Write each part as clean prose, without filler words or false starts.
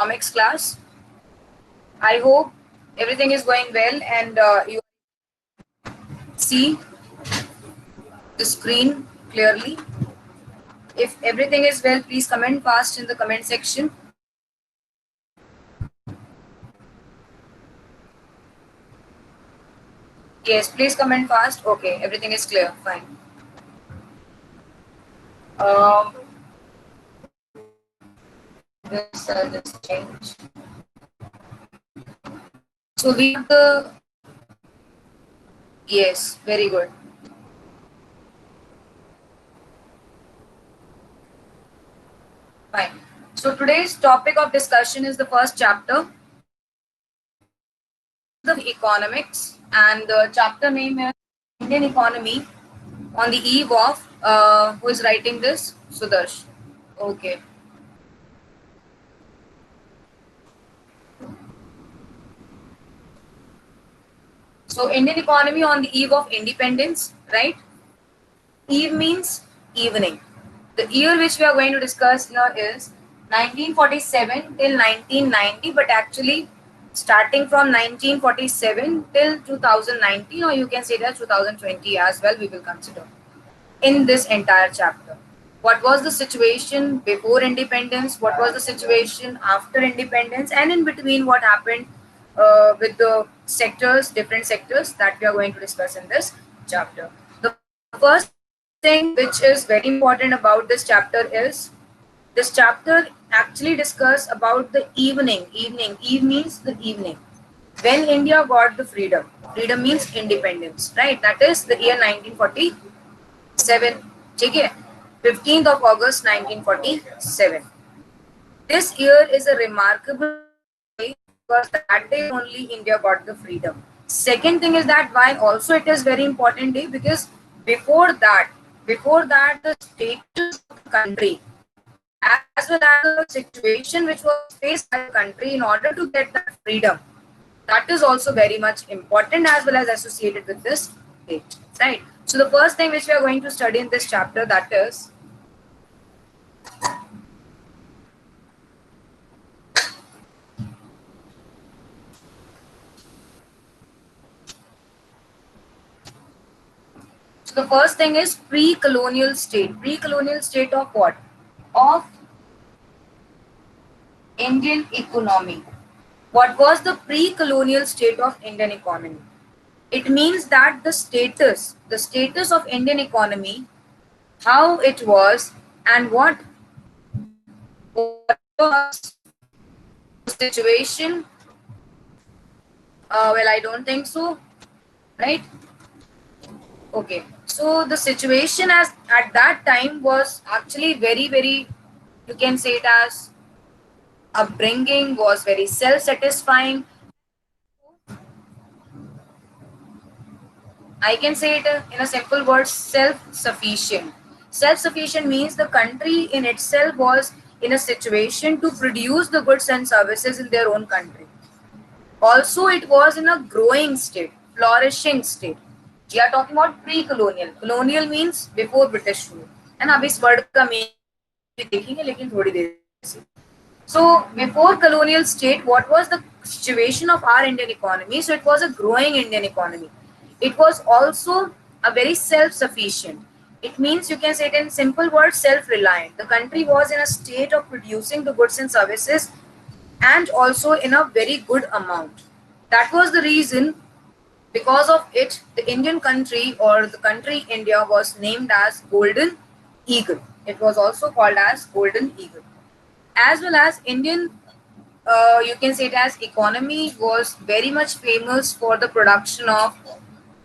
economics class. I hope everything is going well and you see the screen clearly. If everything is well, please comment fast in the comment section. Yes, please comment fast. Okay, everything is clear. Fine. Um, this I'll just change. So we have the yes, very good. Fine. So today's topic of discussion is the first chapter, the economics, and the chapter name is Indian economy on the eve of who is writing this? Sudarsh. Okay. So Indian economy on the eve of independence, right? Eve means evening. The year which we are going to discuss here is 1947 till 1990, but actually starting from 1947 till 2019, or you can say that 2020 as well, we will consider in this entire chapter. What was the situation before independence? What was the situation after independence? And in between, what happened with the sectors, different sectors that we are going to discuss in this chapter. The first thing which is very important about this chapter is this chapter actually discuss about the evening. Eve means the evening. When India got the freedom. Freedom means independence, right? That is the year 1947. Okay? 15th of August 1947. This year is a remarkable day because that day only India got the freedom. Second thing is that why also it is very important day because before that, the status of the country as well as the situation which was faced by the country in order to get that freedom, that is also very much important as well as associated with this date, right? So the first thing which we are going to study in this chapter, that is so the first thing is pre-colonial state. Pre-colonial state of what? Of Indian economy. What was the pre-colonial state of Indian economy? It means that the status of Indian economy, how it was, and what was the situation. Well, I don't think so, right? Okay. So the situation as at that time was actually very, very, you can say it as upbringing was very self-satisfying. I can say it in a simple word, self-sufficient. Self-sufficient means the country in itself was in a situation to produce the goods and services in their own country. Also, it was in a growing state, flourishing state. We are talking about pre-colonial. Colonial means before British rule. And अब इस word का meaning भी देखेंगे लेकिन थोड़ी देर से. So before colonial state, what was the situation of our Indian economy? So it was a growing Indian economy. It was also a very self-sufficient. It means you can say it in simple words, self-reliant. The country was in a state of producing the goods and services and also in a very good amount. That was the reason because of it, the Indian country or the country India was named as Golden Eagle. It was also called as Golden Eagle. As well as Indian, you can say it as economy was very much famous for the production of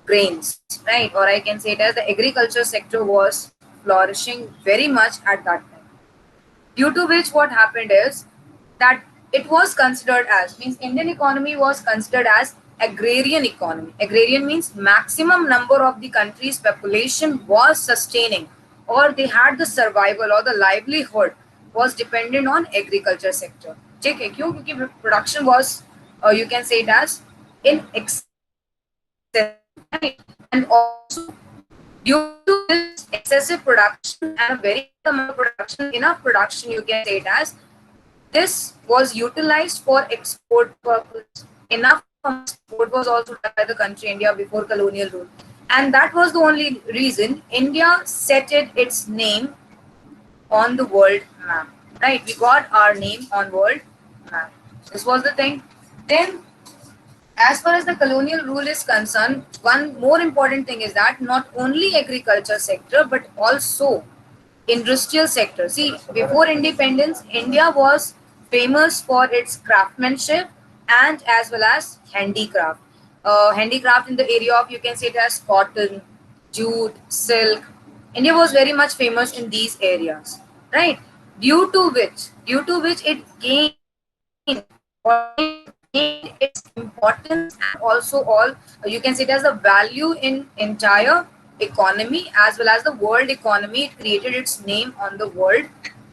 grains, right? Or I can say it as the agriculture sector was flourishing very much at that time. Due to which what happened is that it was considered as means Indian economy was considered as agrarian economy. Agrarian means maximum number of the country's population was sustaining or they had the survival or the livelihood was dependent on agriculture sector. ठीक है क्यों क्योंकि production was you can say it as in excess, right? And also due to this excessive production and a very amount of production, enough production, you can say it as this was utilized for export purpose. Enough amount of export was also done by the country India before colonial rule. And that was the only reason India set it its name on the world map. Right? We got our name on world map. This was the thing. Then as far as the colonial rule is concerned, one more important thing is that not only agriculture sector but also industrial sector. See, before independence, India was famous for its craftsmanship and as well as handicraft. Handicraft in the area of, you can say it as cotton, jute, silk. India was very much famous in these areas, right? Due to which it gained its importance and also all, you can say it as a value in entire economy as well as the world economy. It created its name on the world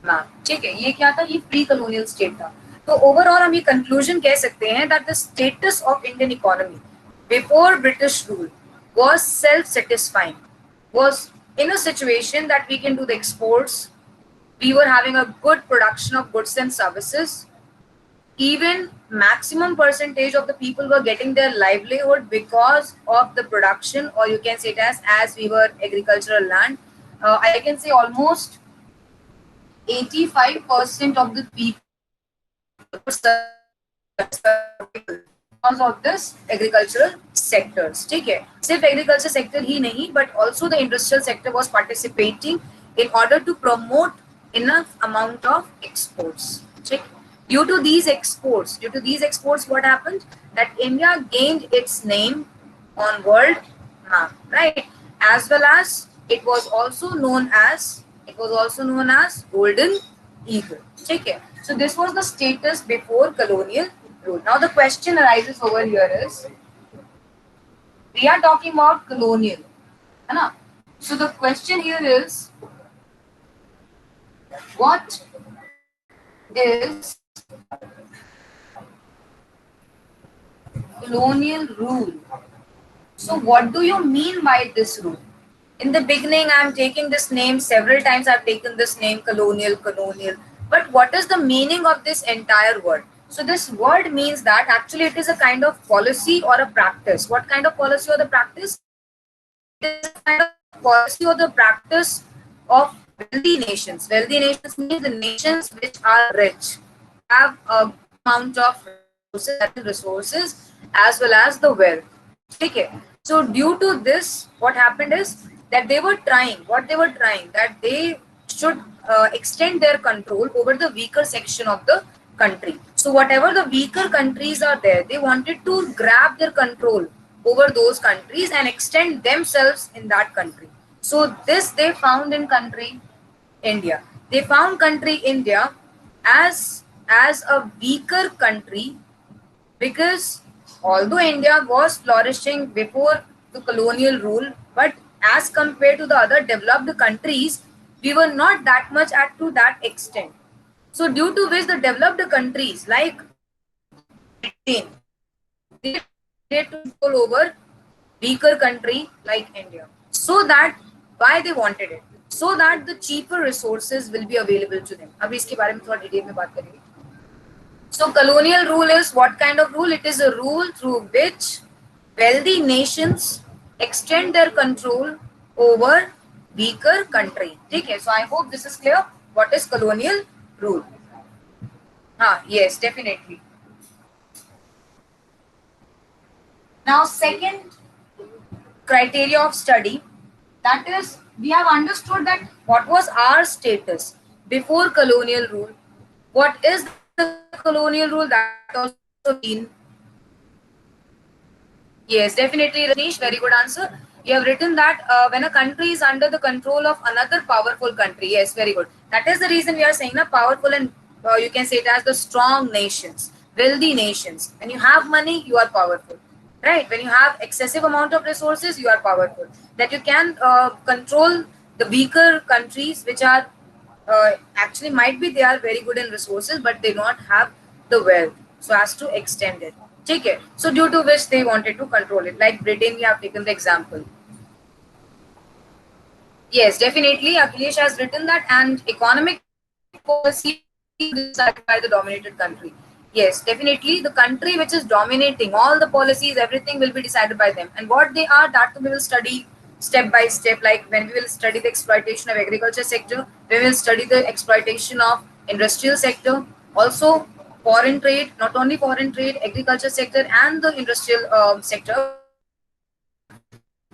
map. ठीक है, ये क्या था? ये pre colonial state था. तो overall हम ये conclusion कह सकते हैं that the status of Indian economy before British rule was self-satisfying, was in a situation that we can do the exports, we were having a good production of goods and services. Even maximum percentage of the people were getting their livelihood because of the production, or you can say it as we were agricultural land. I can say almost 85% of the people because of this agricultural sectors. ठीक है, सिर्फ agriculture sector ही नहीं, but also the industrial sector was participating in order to promote enough amount of exports. ठीक, due to these exports, what happened? That India gained its name on world map, right? As well as it was also known as golden eagle. ठीक है, so this was the status before colonial rule. Now the question arises over here is, we are talking about colonial, है ना? So the question here is, what is colonial rule? So what do you mean by this rule? In the beginning, I'm taking this name several times. I've taken this name colonial. But what is the meaning of this entire word? So this word means that actually it is a kind of policy or a practice. What kind of policy or the practice? It is a kind of policy or the practice of wealthy nations. Wealthy nations means the nations which are rich, have a amount of resources as well as the wealth. Okay. So due to this, what happened is that they were trying, that they should extend their control over the weaker section of the country. So whatever the weaker countries are there, they wanted to grab their control over those countries and extend themselves in that country. So this they found in country India. They found country India as a weaker country, because although India was flourishing before the colonial rule, but as compared to the other developed countries, we were not that much to that extent. So due to which the developed countries like Britain, they wanted to control over weaker country like India. So that, why they wanted it? So that the cheaper resources will be available to them. अभी इसके बारे में थोड़ा detail में बात करेंगे. So colonial rule is what kind of rule? It is a rule through which wealthy nations extend their control over weaker country. Okay, so I hope this is clear. What is colonial rule? Yes, definitely. Now second criteria of study, that is, we have understood that what was our status before colonial rule. What is the colonial rule? That also been. Yes, definitely, Rajneesh, very good answer. You have written that when a country is under the control of another powerful country. Yes, very good. That is the reason we are saying that powerful, and you can say it as the strong nations, wealthy nations. When you have money, you are powerful, right? When you have excessive amount of resources, you are powerful. That you can control the weaker countries, which are actually might be they are very good in resources, but they not have the wealth so as to extend it. Okay. So due to which they wanted to control it, like Britain, we have taken the example. Yes, definitely. Akhilesh has written that, and economic policy decided by the dominated country. Yes, definitely the country which is dominating, all the policies, everything will be decided by them. And what they are, that we will study step by step. Like when we will study the exploitation of agriculture sector, we will study the exploitation of industrial sector, also foreign trade, not only foreign trade, agriculture sector and the industrial sector.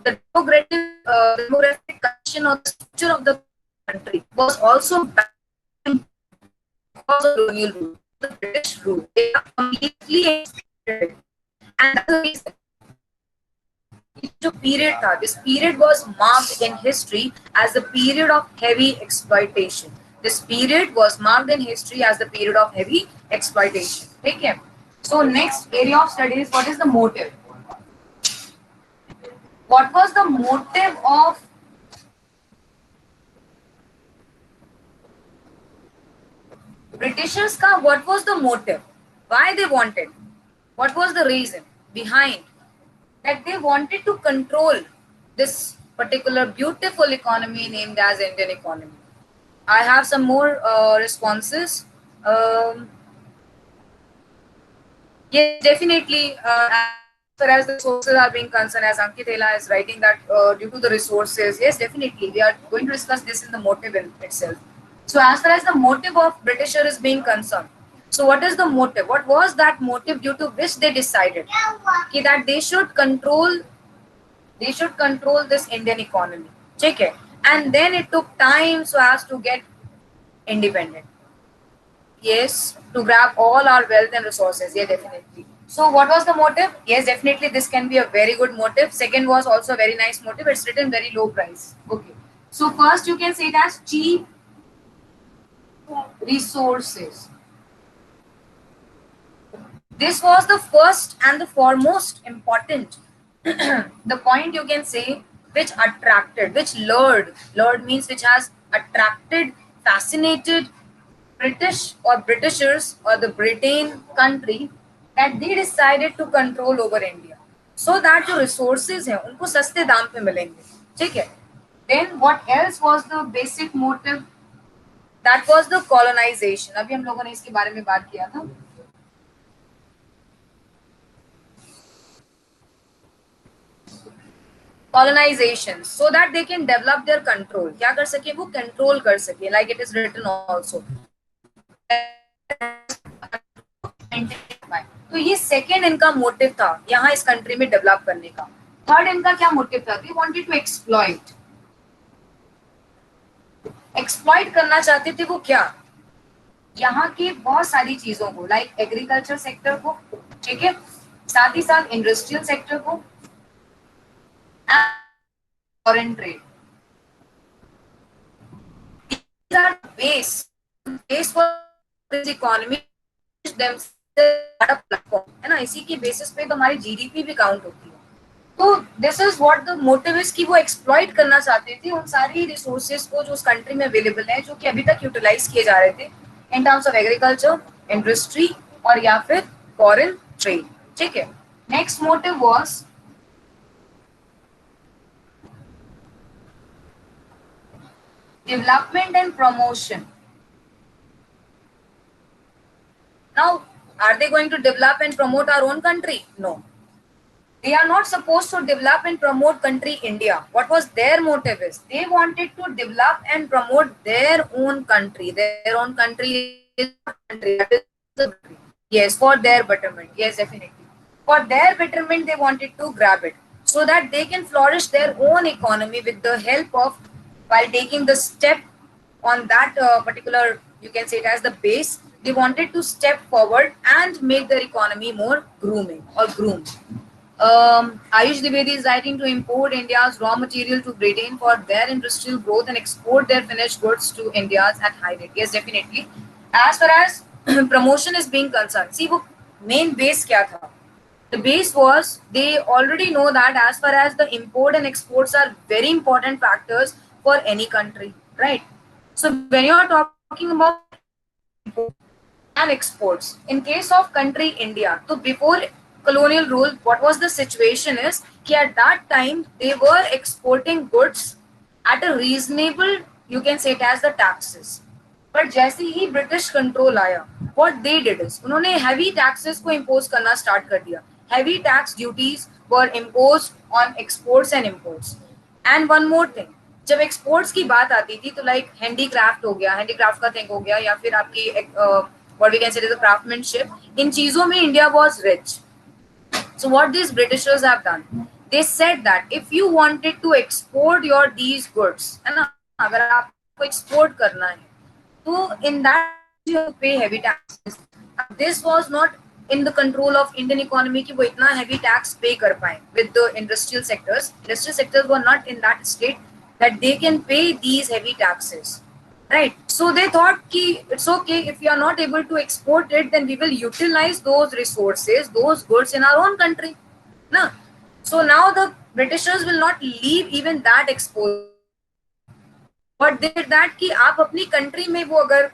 The demographic condition or the structure of the country was also bad because of colonial rule, the British rule. They are completely exploited, and that's the reason. ये जो period था, this period was marked in history as the period of heavy exploitation. This period was marked in history as the period of heavy exploitation. ठीक है? So next area of study is what is the motive? What was the motive of Britishers? Ka what was the motive? Why they wanted? What was the reason behind that they wanted to control this particular beautiful economy named as Indian economy? I have some more responses. Um, yes, definitely. As far as the resources are being concerned, as Ankit Hela is writing that due to the resources, yes, definitely. We are going to discuss this in the motive in itself. So, as far as the motive of Britisher is being concerned, so what is the motive? What was that motive due to which they decided that they should control this Indian economy? Okay, and then it took time so as to get independent. Yes, to grab all our wealth and resources. Yeah, definitely. So, what was the motive? Yes, definitely, this can be a very good motive. Second was also a very nice motive. It's written very low price. Okay. So, first you can say it as cheap resources. This was the first and the foremost important the point you can say which attracted, which lured means which has attracted, fascinated British or Britishers or the Britain country that they decided to control over India so that जो resources हैं उनको सस्ते दाम पे मिलेंगे. ठीक है. Then what else was the basic motive? That was the colonization. अभी हम लोगों ने इसके बारे में बात किया था. Colonization, so that they can develop their control. क्या कर सके वो control कर सके. Like it is written also. तो ये सेकेंड इनका मोटिव था यहाँ इस कंट्री में डेवलप करने का. थर्ड इनका क्या मोटिव था? They wanted to exploit. Exploit करना चाहते थे वो क्या? यहाँ की बहुत सारी चीजों को, लाइक एग्रीकल्चर सेक्टर को, ठीक है, साथ ही साथ इंडस्ट्रियल सेक्टर को, foreign trade. These are base for this economy. Platform है ना, इसी की बेसिस पे तो हमारी जीडीपी भी काउंट होती है. तो this is what the motive is कि वो एक्सप्लॉइट करना चाहते थे उन सारी रिसोर्सेज को जो उस कंट्री में अवेलेबल है, जो कि अभी तक यूटिलाइज किए जा रहे थे in terms of agriculture, industry और या फिर फॉरेन ट्रेड. ठीक है. Next motive was development and promotion. Now, are they going to develop and promote our own country? No. They are not supposed to develop and promote country India. What was their motive is? They wanted to develop and promote their own country. Their own country is country. Yes, for their betterment. Yes, definitely. For their betterment, they wanted to grab it so that they can flourish their own economy with the help of, while taking the step on that particular, you can say it as the base, they wanted to step forward and make their economy more groomed. Ayush Dwivedi is writing to import India's raw material to Britain for their industrial growth and export their finished goods to India's at high rate. Yes, definitely. As far as promotion is being concerned, see, वो main base क्या था? The base was they already know that as far as the import and exports are very important factors for any country, right? So when you are talking about import and exports, in case of country India, so before colonial rule, what was the situation is that at that time they were exporting goods at a reasonable, you can say it as the taxes. But जैसे ही British control आया, what they did is उन्होंने heavy taxes को impose करना start कर दिया. Heavy tax duties were impose on exports and imports. And one more thing, जब exports की बात आती थी तो लाइक हैंडीक्राफ्ट हो गया, हैंडीक्राफ्ट का थिंग हो गया, या फिर आपकी what we can say craftsmanship, इन चीजों में India was rich. So what these Britishers have done, they said that if you wanted to export your these goods, है ना, अगर आपको export करना है, तो in that case you have to pay heavy taxes. This was not in the control of Indian economy कि वो इतना heavy tax pay कर पाए with the industrial sectors. Industrial sectors were not in that state that they can pay these heavy taxes. Right. So they thought ki it's okay if we are not able to export it, then we will utilize those resources, those goods in our own country. Na? So now the Britishers will not leave even that exposure. But they did that कि आप अपनी country में वो अगर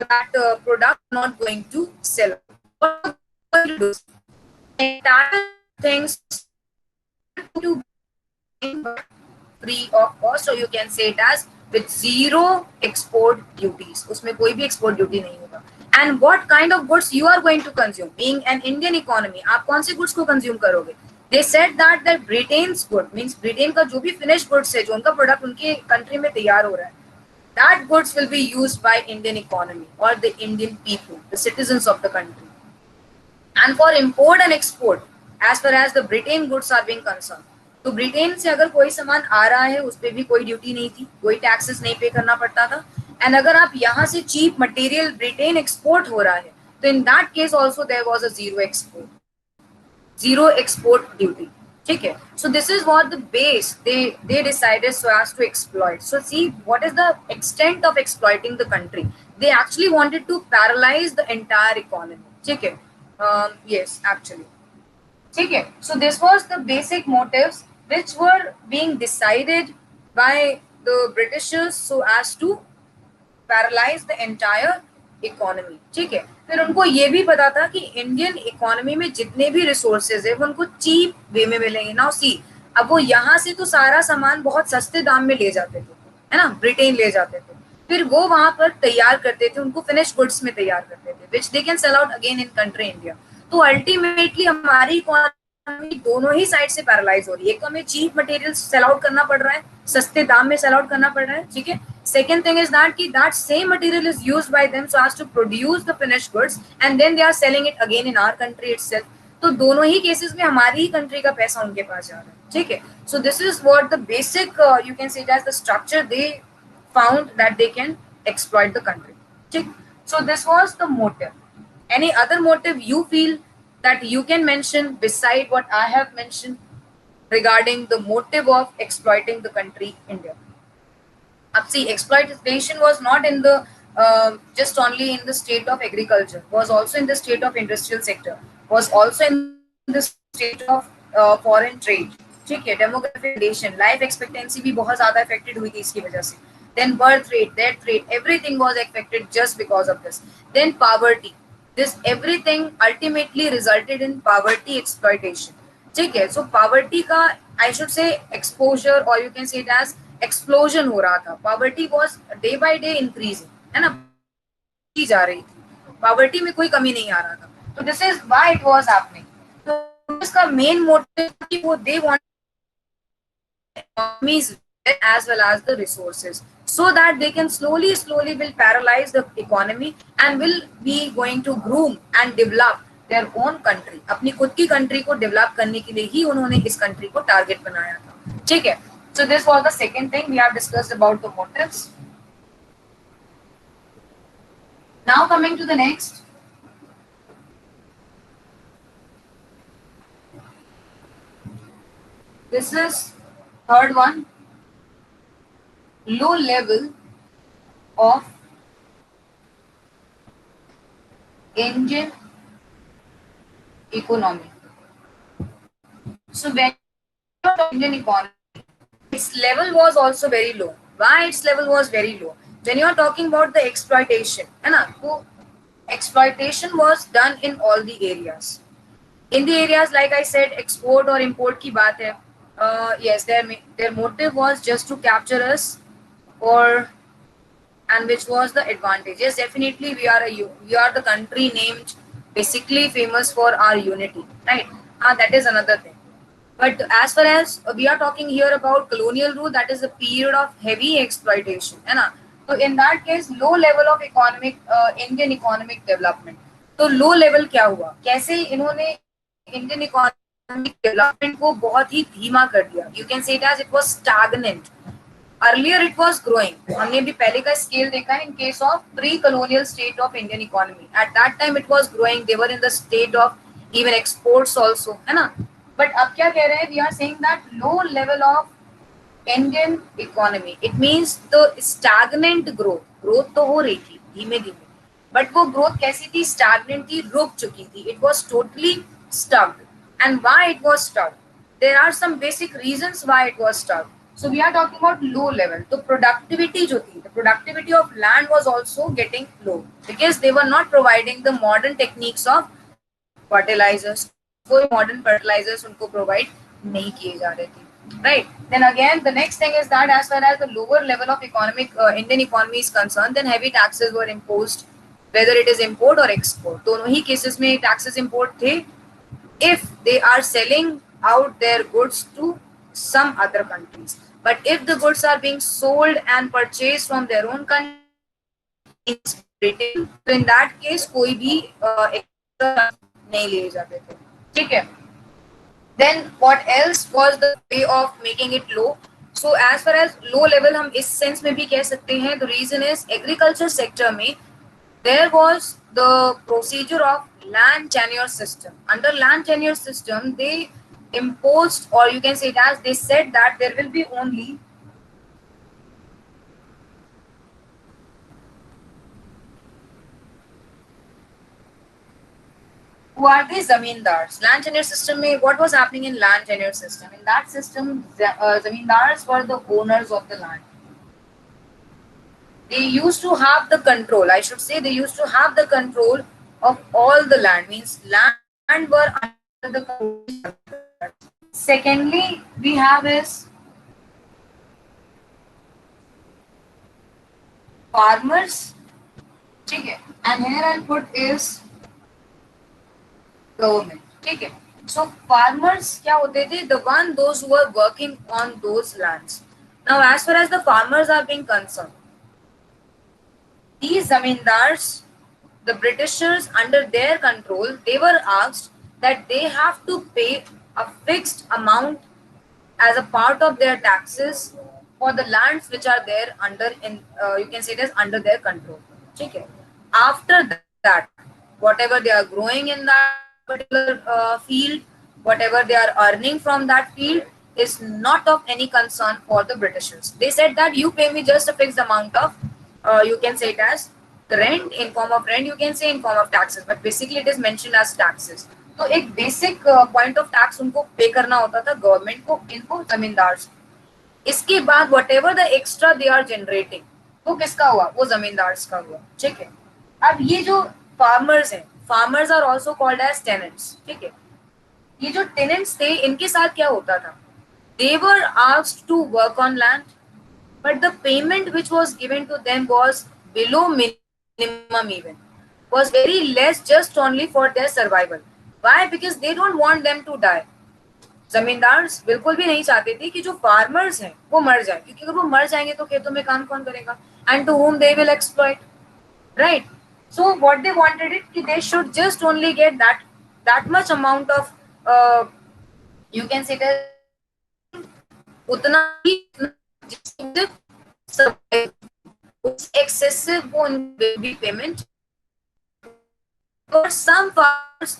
that product not going to sell, what are you do? Entire things to free of cost, or you can say it as with zero export duties. उसमें कोई भी export duty नहीं होगा. And what kind of goods you are going to consume? Being an Indian economy, आप कौन से goods को consume करोगे? They said that Britain's good means Britain का जो भी finished goods है, जो उनका product उनके country में तैयार हो रहा है, that goods will be used by Indian economy or the Indian people, the citizens of the country. And for import and export, as far as the Britain goods are being concerned, तो Britain से अगर कोई सामान आ रहा है उस पर भी कोई ड्यूटी नहीं थी, कोई टैक्सेस नहीं पे करना पड़ता था. एंड अगर आप यहाँ से चीप मटेरियल ब्रिटेन एक्सपोर्ट हो रहा है, तो in that case also there was a zero export duty. ठीक है. So this is what the base they decided so as to exploit. So see what is the extent of exploiting the country. They actually wanted to paralyze the entire economy. ठीक है. Yes, actually. ठीक है. So this was the basic motives which were being decided by the Britishers so as to paralyze the entire economy. ठीक है. फिर उनको ये भी पता था कि इंडियन इकोनॉमी में जितने भी रिसोर्सेज है वो उनको चीप वे में मिलेंगे. नाउ सी, अब वो यहाँ से तो सारा सामान बहुत सस्ते दाम में ले जाते थे, है ना, ब्रिटेन ले जाते थे, फिर वो वहां पर तैयार करते थे, उनको फिनिश गुड्स में तैयार करते थे, which they can sell out again in country India. तो अल्टीमेटली हमारी इकोनॉमी दोनों ही साइड से पैरालाइज हो रही है. एक तो हमें चीप मटेरियल सेल आउट करना पड़ रहा है, सस्ते दाम में सेल आउट करना पड़ रहा है. ठीक है. Second thing is that that same material is used by them so as to produce the finished goods and then they are selling it again in our country itself. तो दोनों ही cases में हमारी ही कंट्री का पैसा उनके पास जा रहा है. ठीक है. So this is what the basic you can say it as the structure they found that they can exploit the country. ठीक. So this was the motive. Any other motive you feel that you can mention beside what I have mentioned regarding the motive of exploiting the country India? See, exploitation was not in the just only in the state of agriculture, was also in the state of industrial sector, was also in the state of foreign trade. ठीक है. डेमोग्राफिकेशन, life expectancy भी बहुत ज्यादा affected हुई थी इसकी वजह से. Then birth rate, death rate, everything was affected just because of this. Then poverty, this everything ultimately resulted in poverty exploitation. ठीक है. सो पॉवर्टी का आई शुड से एक्सपोजर और you can say it as explosion हो रहा था. Poverty was day by day increasing, है ना, की जा रही थी. पॉवर्टी में कोई कमी नहीं आ रहा था. तो this is why it was happening. तो इसका मेन मोटिव कि वो they want economies as well as the resources so that they can slowly will paralyze the economy and will be going to groom and develop their own country. अपनी खुद की country को develop करने के लिए ही उन्होंने इस कंट्री को टारगेट बनाया था. ठीक है. So this was the second thing we have discussed about the motives. Now coming to the next. This is third one. Low level of Indian economy. So when Indian economy, its level was also very low. Why its level was very low? When you are talking about the exploitation, है ना, तो exploitation was done in all the areas. In the areas like I said, export or import की बात है. Yes, their motive was just to capture us or and which was the advantage. Yes, definitely we are the country named basically famous for our unity, right? That is another thing. But as far as we are talking here about colonial rule, that is a period of heavy exploitation, है ना? So in that case, low level of economic Indian economic development. तो low level क्या हुआ? कैसे इन्होंने Indian economic development को बहुत ही धीमा कर दिया? You can say it as it was stagnant. Earlier it was growing. हमने भी पहले का scale देखा है in case of pre-colonial state of Indian economy. At that time it was growing. They were in the state of even exports also, है ना? But अब क्या कह रहे हैं? We are saying that low level of Indian economy. It means the stagnant growth. Growth तो हो रही थी धीमे धीमे. But वो growth कैसी थी? Stagnant थी, रुक चुकी थी. It was totally stuck. And why it was stuck? There are some basic reasons why it was stuck. So we are talking about low level. So productivity जो थी, the productivity of land was also getting low because they were not providing the modern techniques of fertilizers. कोई modern fertilizers उनको provide नहीं किए जा रहे थे. Right. Then again, the next thing is that as far as the lower level of economic Indian economy is concerned, then heavy taxes were imposed, whether it is import or export. दोनों ही cases में taxes import थे if they are selling out their goods to some other countries. But if the goods are being sold and purchased from their own country, retail, तो in that case कोई भी extra नहीं लिए जाते थे. ठीक है. Then what else was the way of making it low? So as far as low level हम इस sense में भी कह सकते हैं, the reason is agriculture sector में there was the procedure of land tenure system. Under land tenure system, they imposed, or you can say it as they said that there will be only who are the zamindars. Land tenure system में what was happening in land tenure system? In that system, zamindars were the owners of the land. They used to have the control. I should say they used to have the control of all the land. Means land were under the control. Secondly, we have is farmers. Okay. And here I'll put is government. Okay. So farmers क्या होते थे? The one those who were working on those lands. Now as far as the farmers are being concerned, these zamindars, the Britishers under their control, they were asked that they have to pay a fixed amount as a part of their taxes for the lands which are there under in you can say it as under their control. Okay. After that, whatever they are growing in that particular field, whatever they are earning from that field is not of any concern for the Britishers. They said that you pay me just a fixed amount of you can say it as the rent in form of rent, you can say in form of taxes, but basically it is mentioned as taxes. तो एक basic point of tax उनको पे करना होता था government को, इनको जमींदार से. इसके बाद whatever the extra they are generating वो किसका हुआ? वो जमींदार का हुआ. ठीक है. अब ये जो फार्मर्स हैं, farmers are also called as tenants. ठीक है. ये जो टेनेंट्स थे इनके साथ क्या होता था? They were asked to work on land, but the payment which was given to them was below minimum even, was very less just only for their survival. Why? Because they don't want them to die. जमींदार बिल्कुल भी नहीं चाहते थे कि जो farmers हैं वो मर जाए, क्योंकि अगर वो मर जाएंगे तो खेतों में काम कौन करेगा? And to whom they will exploit, right? So what they wanted it कि they should just only get that much amount of you can say that उतना ही excessive will be payment. For some farmers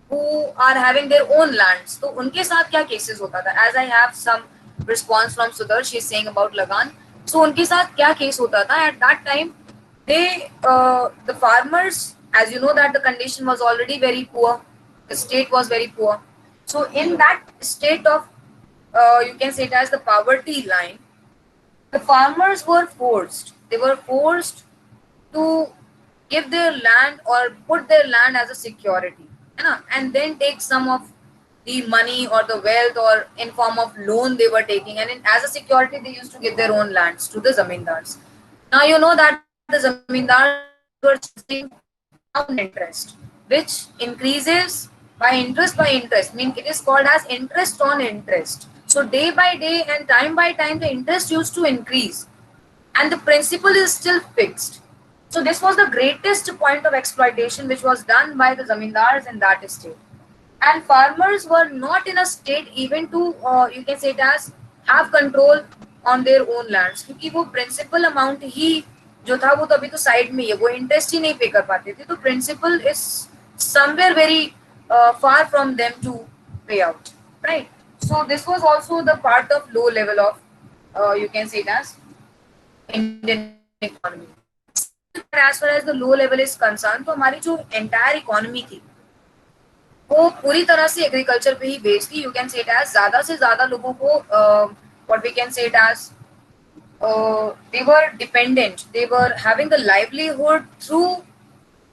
who are having their own lands, तो उनके साथ क्या cases होता था? As I have some response from Sudhar, she is saying about Lagan. So उनके साथ क्या case होता था? At that time, they the farmers, as you know that the condition was already very poor, the state was very poor. So in that state of you can say it as the poverty line, the farmers were forced. They were forced to give their land or put their land as a security, and then take some of the money or the wealth or in form of loan they were taking, and as a security they used to give their own lands to the zamindars. Now you know that the zamindars were chasing compound interest, which increases by interest. Mean it is called as interest on interest. So day by day and time by time, the interest used to increase, and the principle is still fixed. So this was the greatest point of exploitation which was done by the zamindars in that state. And farmers were not in a state even to you can say it as have control on their own lands, क्योंकि वो principal amount ही जो था वो तो अभी तो side में ही है, वो इंटरेस्ट ही नहीं पे कर पाते थे, तो principal is somewhere very far from them to pay out, right? So this was also the part of low level of you can say it as Indian economy. As far as the low level is concerned, तो हमारी जो entire economy थी वो पूरी तरह से agriculture पे ही बेस्ड थी. You can say it as ज्यादा से ज्यादा लोगों को what we can say it as they were dependent, they were having a livelihood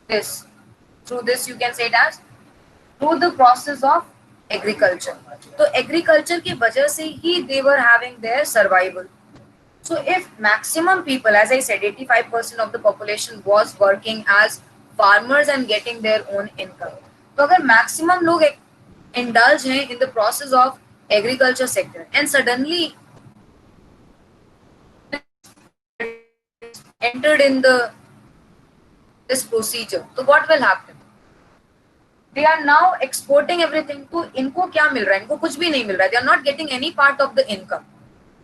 this through this you can say it as through the process of agriculture. तो agriculture की वजह से ही they were having their survival. So if maximum people, as I said, 85% of the population was working as farmers and getting their own income, तो अगर maximum लोग indulge हैं in the process of agriculture sector and suddenly entered in this procedure, so what will happen? They are now exporting everything. तो इनको क्या मिल रहा है? इनको कुछ भी नहीं मिल रहा है. They are not getting any part of the income.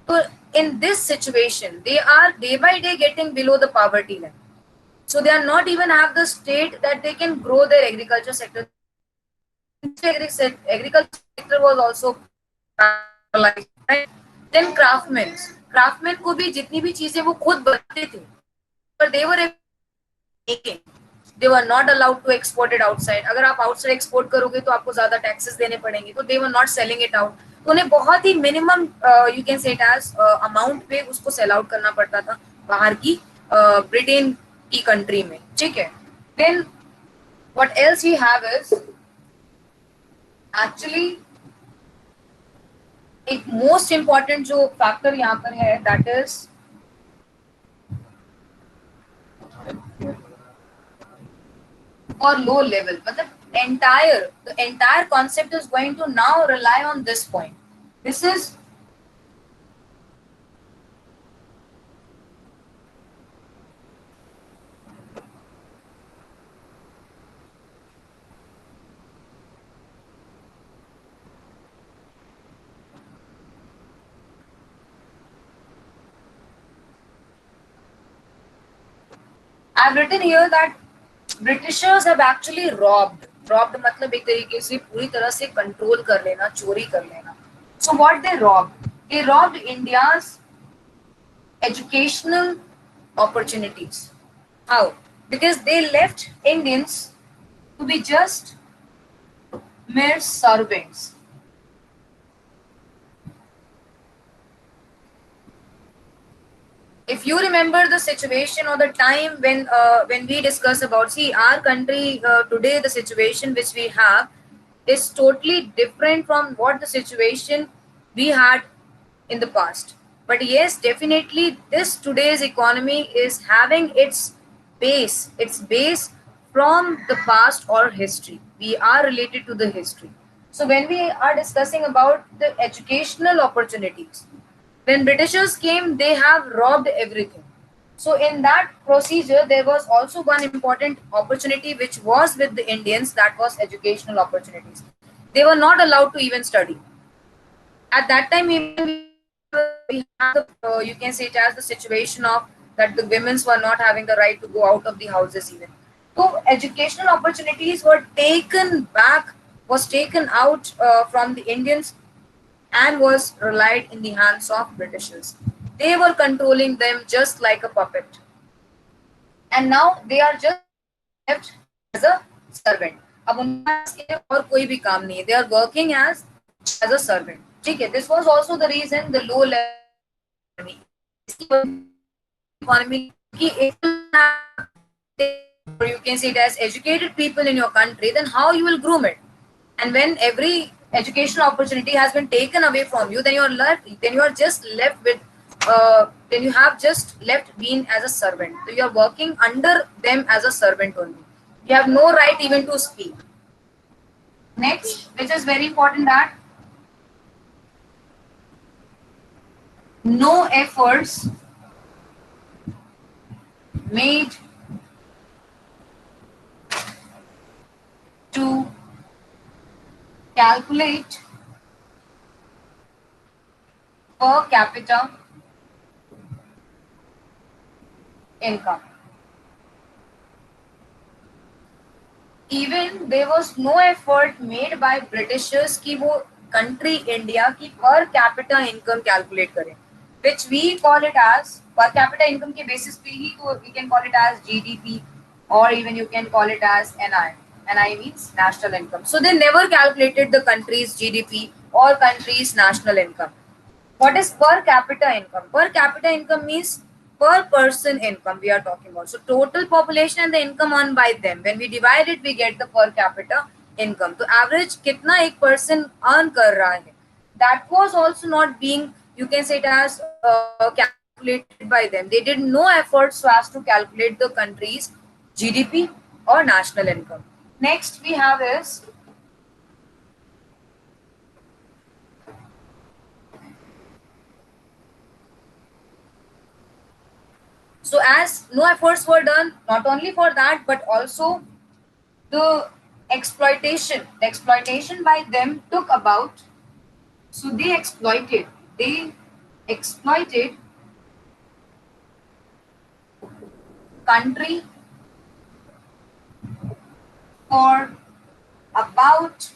So in this situation, they are day by day getting below the poverty line. So they are not even have the state that they can grow their agriculture sector. Agriculture sector was also paralyzed, right? Then craftsmen को भी जितनी भी चीजें वो खुद बनाते थे, but they were making. They were not allowed to export it outside. अगर आप outside export करोगे तो आपको ज्यादा taxes देने पड़ेंगे, तो they were not selling it out. तो उन्हें बहुत ही minimum you can say it as amount पे उसको sell out करना पड़ता था बाहर की ब्रिटेन की कंट्री में, ठीक है. Then what else we have is actually एक most important जो factor यहाँ पर है, that is or low level. मतलब the entire concept is going to now rely on this point. This is I've written here that Britishers have actually robbed मतलब एक तरीके से पूरी तरह से कंट्रोल कर लेना, चोरी कर लेना. So what they robbed India's educational opportunities. How? Because they left Indians to be just mere servants. If you remember the situation or the time when we discuss about, see, our country today, the situation which we have is totally different from what the situation we had in the past. But yes, definitely this today's economy is having its base from the past or history. We are related to the history. So when we are discussing about the educational opportunities, when Britishers came, they have robbed everything. So in that procedure, there was also one important opportunity which was with the Indians, that was educational opportunities. They were not allowed to even study. At that time, even we have the, you can say it as the situation of that the women were not having the right to go out of the houses even. So educational opportunities were taken back, was taken out from the Indians and was relied in the hands of Britishers. They were controlling them just like a puppet. And now they are just left as a servant. अब उनके पास और कोई भी काम नहीं है. They are working as a servant. ठीक है. This was also the reason the low level economy कि or you can say it as educated people in your country, then how you will groom it? And when every educational opportunity has been taken away from you, then you are just left with then you have just left being as a servant. So you are working under them as a servant only. You have no right even to speak. Next, which is very important, that no efforts made to calculate per capita income. Even there was no effort made by Britishers कि वो country India की per capita income calculate करें, which we call it as per capita income के basis पे ही तो we can call it as GDP, or even you can call it as NI. NI means national income. So they never calculated the country's GDP or country's national income. What is per capita income? Per capita income means per person income we are talking about. So total population and the income earned by them. When we divide it, we get the per capita income. So average कितना एक person earn कर रहा है. That was also not being, you can say it as calculated by them. They did no effort so as to calculate the country's GDP or national income. Next we have is so as no efforts were done, not only for that, but also the exploitation by them took about. So they exploited country for about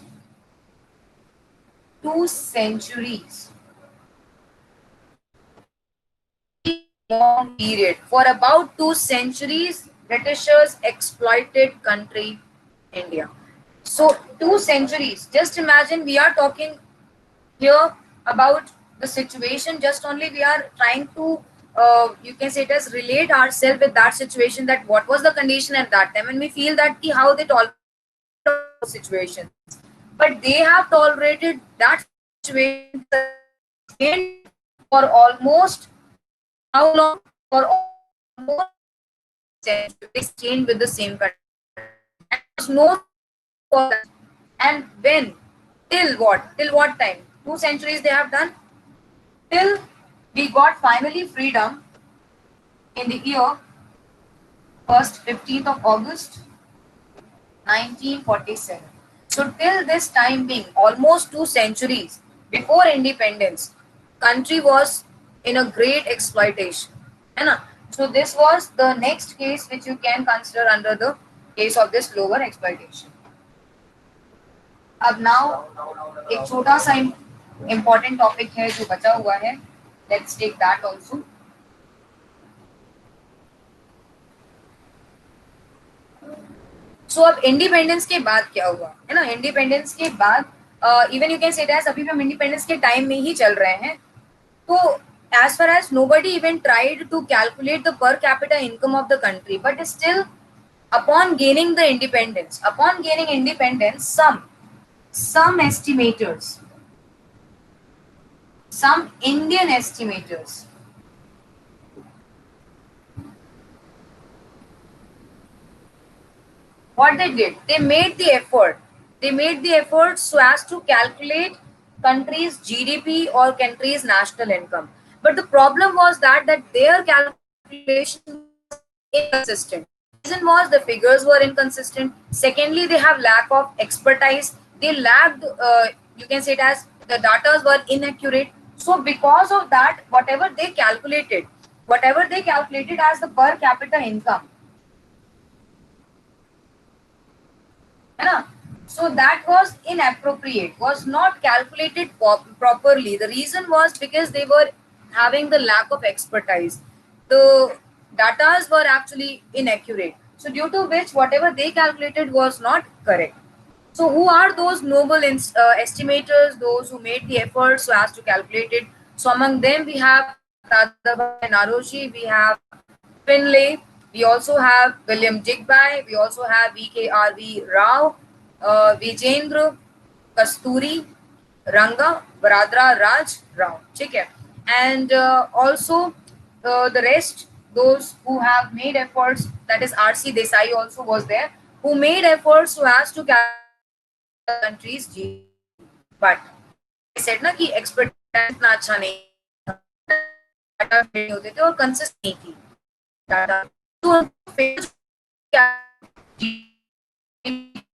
2 centuries. Long period. For about 2 centuries, Britishers exploited country India. So 2 centuries. Just imagine we are talking here about the situation. Just only we are trying to you can say it as relate ourselves with that situation, that what was the condition at that time, and we feel that how they tolerate situations. But they have tolerated that situation for almost how long? For almost centuries, they stayed with the same country. And there's no for that. And when? Till what? Till what time? 2 centuries they have done. Till we got finally freedom in the year first 15th of August 1947. So till this time being, almost 2 centuries before independence, country was in a great exploitation. है ना? So this was the next case which you can consider under the case of this lower exploitation. अब now एक छोटा सा important topic है जो बचा हुआ है. Let's take that also. सो अब इंडिपेंडेंस के बाद क्या हुआ है ना, इंडिपेंडेंस के बाद even you can say that अभी हम इंडिपेंडेंस के टाइम में ही चल रहे हैं. तो as far as nobody even tried to calculate the per capita income of the country, but still upon gaining independence, some estimators, some Indian estimators what they did, they made the effort so as to calculate country's GDP or country's national income. But the problem was that their calculation was inconsistent. Reason was the figures were inconsistent. Secondly, they have lack of expertise. They lacked, you can say it as the data were inaccurate. So because of that, whatever they calculated as the per capita income, so that was inappropriate, was not calculated properly. The reason was because they were having the lack of expertise. The data were actually inaccurate. So due to which whatever they calculated was not correct. So who are those noble estimators, those who made the effort so as to calculate it? So among them we have Radhabhai Naroji, we have Finlay, we also have William Digby, we also have VKRV Rao, Vijendra Kasturi, Ranga, Varadra Raj Rao. ठीक है. and also the rest, those who have made efforts, that is RC Desai also was there, who made efforts to has to calculate the country's GDP. But like I said ना कि expertise इतना अच्छा नहीं था, data नहीं होते थे और consistent नहीं थी डाटा, तो उनको fail क्या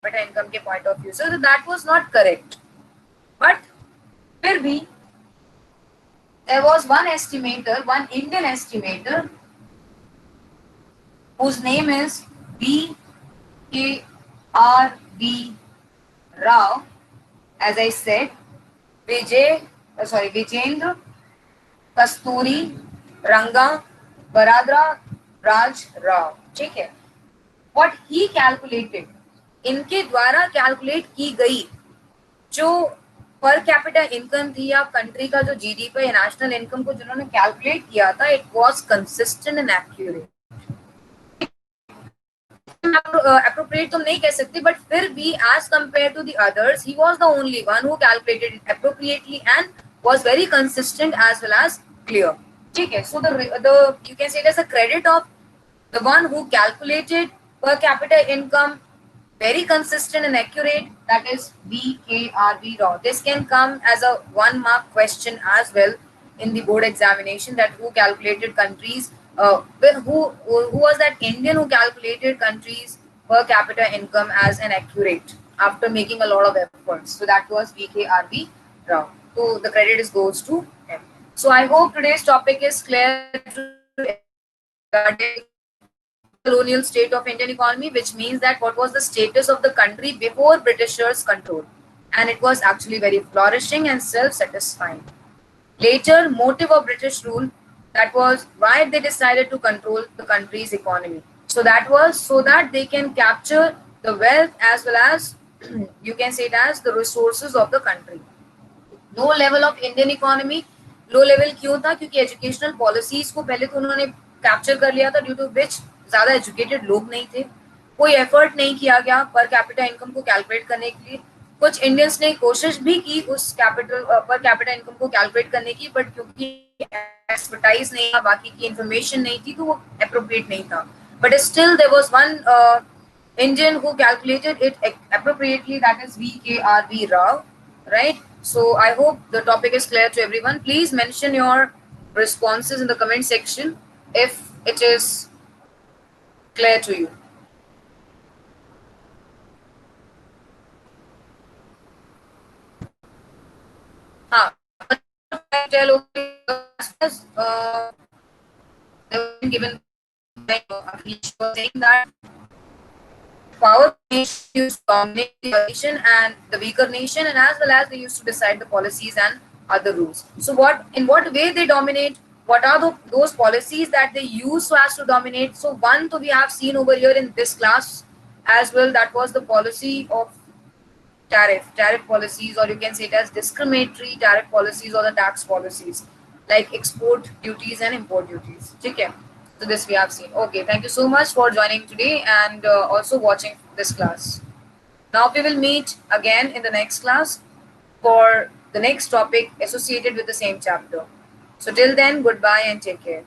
better income के point of view, so that was not correct. But फिर भी there was one estimator, one Indian estimator, whose name is V.K.R.V. Rao, as I said, Vijendra Kasturi Ranga Baradra Raj Rao. ठीक है. What he calculated, इनके द्वारा calculate की गई जो per capita income थी या कंट्री का जो जीडीपी या नेशनल इनकम को जिन्होंने कैलकुलेट किया था, it was consistent and accurate. Appropriate तुम नहीं कह सकते, but फिर भी as compared to the others, he was the only one who calculated it appropriately and was very consistent as well as clear. ठीक है. So the you can say it as a credit of the one who calculated per capita income very consistent and accurate, that is VKRV Rao. This can come as a 1 mark question as well in the board examination, that who calculated countries, who was that Indian who calculated countries per capita income as an accurate after making a lot of efforts. So that was VKRV Rao. So the credit goes to him. So I hope today's topic is clear regarding colonial state of Indian economy, which means that what was the status of the country before Britishers' control, and it was actually very flourishing and self-satisfying. Later, motive of British rule, that was why they decided to control the country's economy. So that was so that they can capture the wealth as well as you can say it as the resources of the country. Low level of Indian economy, low level क्यों था? क्योंकि educational policies को पहले तो उन्होंने capture कर लिया था, ड्यू टू विच ज्यादा एजुकेटेड लोग नहीं थे, कोई एफर्ट नहीं किया गया पर कैपिटा इनकम को कैलकुलेट करने के लिए. कुछ इंडियंस ने कोशिश भी की उस कैपिटल पर कैपिटा इनकम को कैलकुलेट करने की, बट क्योंकि एक्सपर्टाइज नहीं था, बाकी की इंफॉर्मेशन नहीं थी, तो वो अप्रोप्रिएट नहीं था. But still there was one Indian who calculated it appropriately, that is VKRV Rao, right? So I hope the topic is clear to everyone. Please mention your responses in the comment section if it is clear to you. Tell given was saying that power nation used to dominate the nation and the weaker nation, and as well as they used to decide the policies and other rules. So in what way they dominate? What are those policies that they use so as to dominate? So one, we have seen over here in this class as well, that was the policy of tariff policies, or you can say it as discriminatory tariff policies or the tax policies, like export duties and import duties. Okay. So this we have seen. Okay, thank you so much for joining today and also watching this class. Now we will meet again in the next class for the next topic associated with the same chapter. So till then, goodbye and take care.